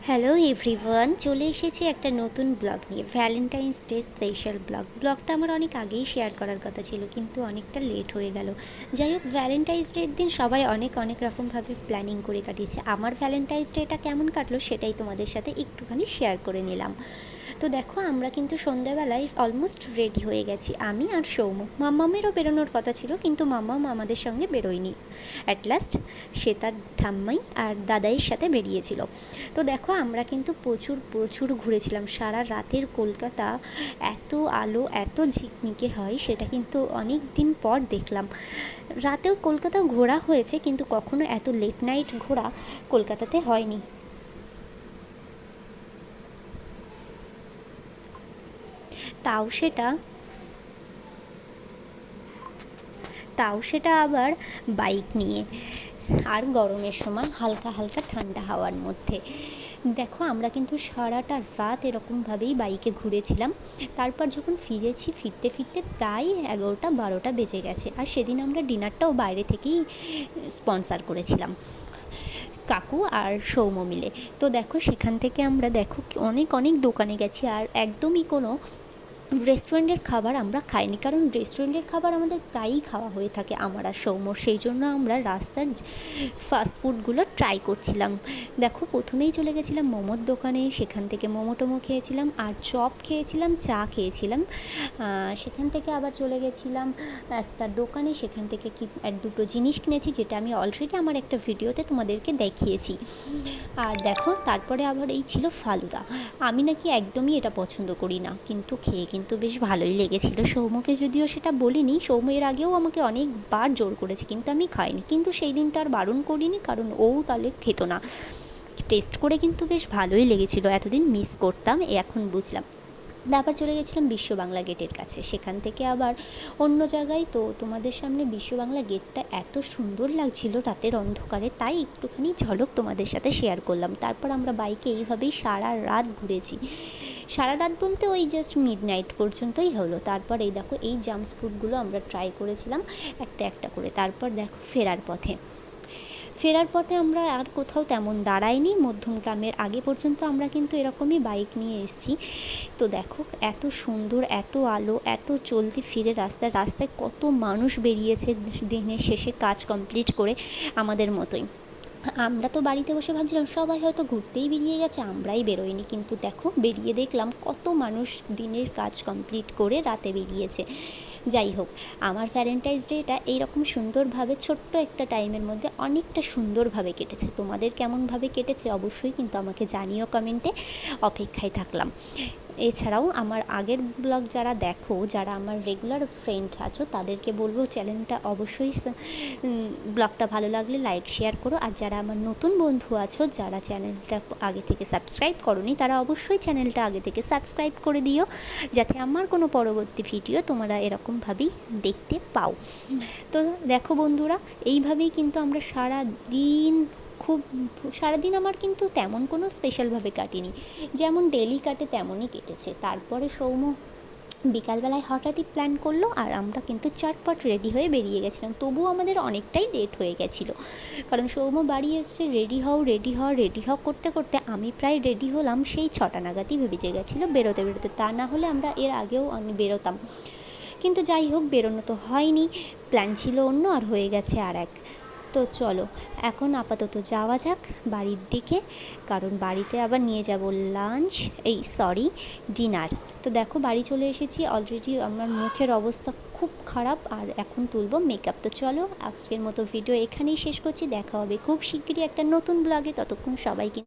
Hello everyone, চলে এসেছি একটা নতুন ব্লগ নিয়ে, ভ্যালেন্টাইন্স ডে স্পেশাল ব্লগটা আমার অনেক আগেই শেয়ার করার কথা ছিল, কিন্তু অনেকটা লেট হয়ে গেল। যাই হোক, ভ্যালেন্টাইন্স ডের দিন সবাই অনেক রকমভাবে প্ল্যানিং করে কাটিয়েছে। আমার ভ্যালেন্টাইন্স ডেটা কেমন কাটলো সেটাই তোমাদের সাথে একটুখানি শেয়ার করে নিলাম। তো দেখো, আমরা কিন্তু সন্ধ্যাবেলায় অলমোস্ট রেডি হয়ে গেছি, আমি আর সৌম্য। মাম্মামেরও বেরোনোর কথা ছিল, কিন্তু মাম্মাম আমাদের সঙ্গে বেরোয়নি। অ্যাট লাস্ট সে তার ঠাম্মাই আর দাদাইয়ের সাথে বেরিয়েছিল। তো দেখো, আমরা কিন্তু প্রচুর ঘুরেছিলাম। সারা রাতের কলকাতা এত আলো, এত ঝিকমিকে হয়, সেটা কিন্তু অনেক দিন পর দেখলাম। রাতেও কলকাতা ঘোরা হয়েছে, কিন্তু কখনো এত লেট নাইট ঘোরা কলকাতাতে হয়নি। তাও সেটা তাও সেটা আবার বাইক নিয়ে, আর গরমের সময় হালকা হালকা ঠান্ডা হাওয়ার মধ্যে। দেখো, আমরা কিন্তু সারাটা রাত এরকমভাবেই বাইকে ঘুরেছিলাম। তারপর যখন ফিরতে ফিরতে প্রায় 11টা-12টা বেজে গেছে। আর সেদিন আমরা ডিনারটাও বাইরে থেকেই স্পন্সার করেছিলাম, কাকু আর সৌম্য মিলে। তো দেখো, সেখান থেকে আমরা অনেক দোকানে গেছি, আর একদমই কোনো রেস্টুরেন্টের খাবার আমরা খাইনি, কারণ রেস্টুরেন্টের খাবার আমাদের প্রায়ই খাওয়া হয়ে থাকে আমার আর সৌম্যর। সেই জন্য আমরা রাস্তার ফাস্টফুডগুলো ট্রাই করছিলাম। দেখো, প্রথমেই চলে গেছিলাম মোমোর দোকানে, সেখান থেকে মোমো খেয়েছিলাম, আর চপ খেয়েছিলাম, চা খেয়েছিলাম। সেখান থেকে আবার চলে গেছিলাম একটা দোকানে, সেখান থেকে দুটো জিনিস কিনেছি, যেটা আমি অলরেডি আমার একটা ভিডিওতে তোমাদেরকে দেখিয়েছি। আর দেখো, তারপরে আবার এই ছিল ফালুদা। আমি নাকি একদমই এটা পছন্দ করি না, কিন্তু খেয়ে কিন্তু বেশ ভালোই লেগেছিল। সৌম্যকে যদিও সেটা বলিনি, সৌম্য এর আগেও আমাকে অনেকবার জোর করেছে, কিন্তু আমি খাইনি। কিন্তু সেই দিনটা আর বারণ করিনি, কারণ ও তাহলে খেত না। টেস্ট করে কিন্তু বেশ ভালোই লেগেছিল, এতদিন মিস করতাম, এখন বুঝলাম। তারপর চলে গেছিলাম বিশ্ব বাংলা গেটের কাছে, সেখান থেকে আবার অন্য জায়গায়। তো তোমাদের সামনে বিশ্ব বাংলা গেটটা এত সুন্দর লাগছিল রাতের অন্ধকারে, তাই একটুখানি ঝলক তোমাদের সাথে শেয়ার করলাম। তারপর আমরা বাইকে এইভাবেই সারা রাত ঘুরেছি। সারা রাত বলতে ওই জাস্ট মিডনাইট পর্যন্তই হলো। তারপর এই দেখো, এই জাম্পস ফুডগুলো আমরা ট্রাই করেছিলাম একটা করে। তারপর দেখো, ফেরার পথে আমরা আর কোথাও তেমন দাঁড়াইনি। মধ্যমগ্রামের আগে পর্যন্ত আমরা কিন্তু এরকমই বাইক নিয়ে এসেছি। তো দেখো, এত সুন্দর, এত আলো, এত চলতি ফিরে রাস্তায় কত মানুষ বেরিয়েছে দিনের শেষে কাজ কমপ্লিট করে, আমাদের মতোই। আমরা তো বাড়িতে বসে ভাবছিলাম সবাই হয়তো ঘুরতেই বেরিয়ে গেছে, আমরাই বেরোইনি। কিন্তু দেখো, বেরিয়ে দেখলাম কত মানুষ দিনের কাজ কমপ্লিট করে রাতে বেরিয়েছে। যাই হোক, আমার ভ্যালেন্টাইন্স ডেটা এইরকম সুন্দরভাবে ছোট্ট একটা টাইমের মধ্যে অনেকটা সুন্দরভাবে কেটেছে। তোমাদের কেমনভাবে কেটেছে অবশ্যই কিন্তু আমাকে জানিও কমেন্টে, অপেক্ষায় থাকলাম। এছাড়াও আমার আগের ব্লগ যারা দেখো, যারা আমার রেগুলার ফ্রেন্ড আছো, তাদেরকে বলবো চ্যানেলটা অবশ্যই ব্লগটা ভালো লাগলে লাইক শেয়ার করো। আর যারা আমার নতুন বন্ধু আছো, যারা চ্যানেলটা আগে থেকে সাবস্ক্রাইব করোনি, তারা অবশ্যই চ্যানেলটা আগে থেকে সাবস্ক্রাইব করে দিও, যাতে আমার কোনো পরবর্তী ভিডিও তোমরা এরকমভাবেই দেখতে পাও। তো দেখো বন্ধুরা, এইভাবেই কিন্তু আমরা সারাদিন আমার কিন্তু তেমন কোনো স্পেশালভাবে কাটিনি, যেমন ডেলি কাটে তেমনই কেটেছে। তারপরে সৌম্য বিকালবেলায় হঠাৎই প্ল্যান করলো, আর আমরা কিন্তু চটপট রেডি হয়ে বেরিয়ে গেছিলাম। তবুও আমাদের অনেকটাই লেট হয়ে গেছিলো, কারণ সৌম্য বাড়ি এসছে রেডি হও করতে করতে আমি প্রায় রেডি হলাম সেই 6টা নাগাদই বেজে গেছিলো বেরোতে। তা না হলে আমরা এর আগেও আমি বেরোতাম, কিন্তু যাই হোক, বেরোনো তো হয়নি। প্ল্যান ছিল অন্য, আর হয়ে গেছে আর এক। তো চলো, এখন আপাতত যাওয়া যাক বাড়ির দিকে, কারণ বাড়িতে আবার নিয়ে যাব ডিনার। তো দেখো, বাড়ি চলে এসেছি অলরেডি। আমার মুখের অবস্থা খুব খারাপ, আর এখন তুলবো মেকআপ। তো চলো, আজকের মতো ভিডিও এখানেই শেষ করছি। দেখা হবে খুব শিগগিরই একটা নতুন ব্লগে। ততক্ষণ সবাইকে